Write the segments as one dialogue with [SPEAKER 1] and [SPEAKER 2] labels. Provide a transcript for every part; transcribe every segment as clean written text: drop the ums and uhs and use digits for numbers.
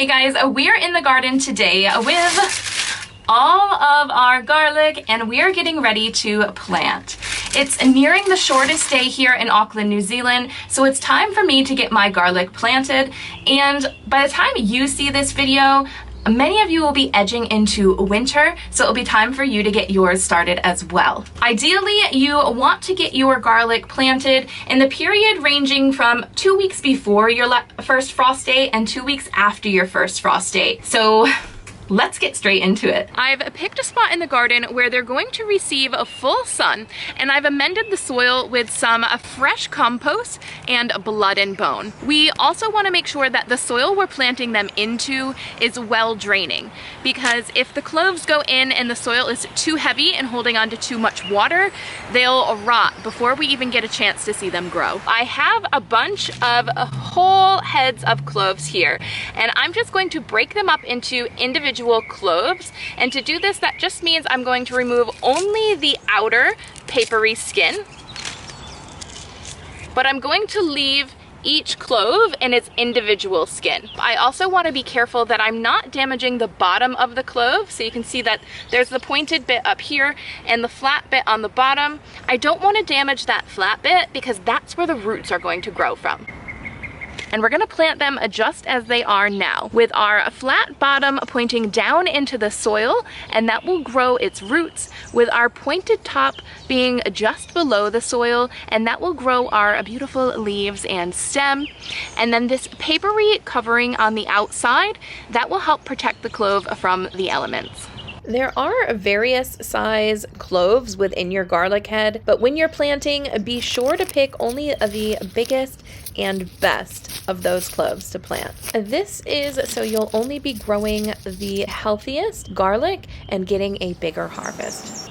[SPEAKER 1] Hey guys, we're in the garden today with all of our garlic and we are getting ready to plant. It's nearing the shortest day here in Auckland, New Zealand, so it's time for me to get my garlic planted. And by the time you see this video, many of you will be edging into winter, so it'll be time for you to get yours started as well. Ideally, you want to get your garlic planted in the period ranging from 2 weeks before your first frost date and 2 weeks after your first frost date. So let's get straight into it. I've picked a spot in the garden where they're going to receive a full sun, and I've amended the soil with some fresh compost and blood and bone. We also want to make sure that the soil we're planting them into is well draining, because if the cloves go in and the soil is too heavy and holding on to too much water, they'll rot before we even get a chance to see them grow. I have a bunch of whole heads of cloves here, and I'm just going to break them up into individual cloves, and to do this, that just means I'm going to remove only the outer papery skin, but I'm going to leave each clove in its individual skin. I also want to be careful that I'm not damaging the bottom of the clove, so you can see that there's the pointed bit up here and the flat bit on the bottom. I don't want to damage that flat bit because that's where the roots are going to grow from. And we're gonna plant them just as they are now, with our flat bottom pointing down into the soil, and that will grow its roots, with our pointed top being just below the soil, and that will grow our beautiful leaves and stem. And then this papery covering on the outside, that will help protect the clove from the elements. There are various size cloves within your garlic head, but when you're planting, be sure to pick only the biggest and best of those cloves to plant. This is so you'll only be growing the healthiest garlic and getting a bigger harvest.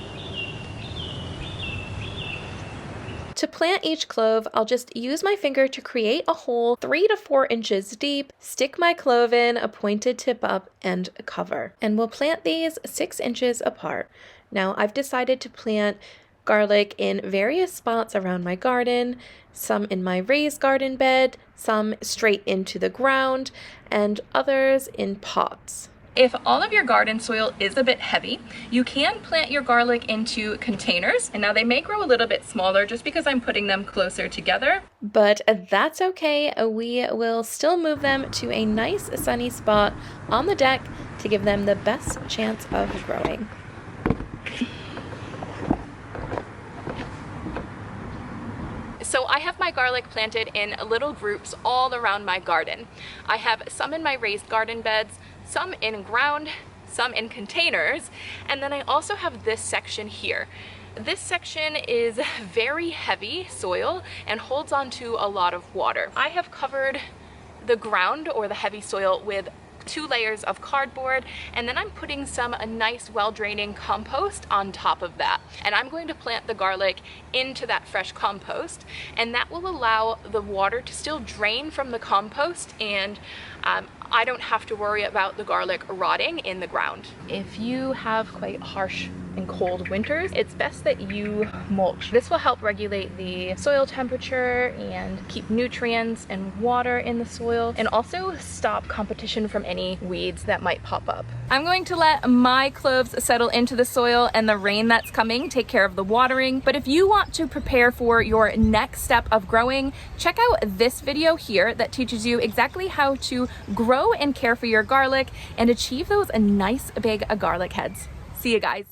[SPEAKER 1] To plant each clove, I'll just use my finger to create a hole 3 to 4 inches deep, stick my clove in, a pointed tip up, and cover. And we'll plant these 6 inches apart. Now, I've decided to plant garlic in various spots around my garden, some in my raised garden bed, some straight into the ground, and others in pots. If all of your garden soil is a bit heavy, you can plant your garlic into containers, and now they may grow a little bit smaller just because I'm putting them closer together. But that's okay, we will still move them to a nice sunny spot on the deck to give them the best chance of growing. So I have my garlic planted in little groups all around my garden. I have some in my raised garden beds, some in ground, some in containers, and then I also have this section here. This section is very heavy soil and holds on to a lot of water. I have covered the ground or the heavy soil with 2 layers of cardboard, and then I'm putting some nice well-draining compost on top of that. And I'm going to plant the garlic into that fresh compost, and that will allow the water to still drain from the compost, and I don't have to worry about the garlic rotting in the ground. If you have quite harsh and cold winters, it's best that you mulch. This will help regulate the soil temperature and keep nutrients and water in the soil, and also stop competition from any weeds that might pop up. I'm going to let my cloves settle into the soil and the rain that's coming take care of the watering, but if you want to prepare for your next step of growing, check out this video here that teaches you exactly how to grow and care for your garlic and achieve those nice big garlic heads. See you guys.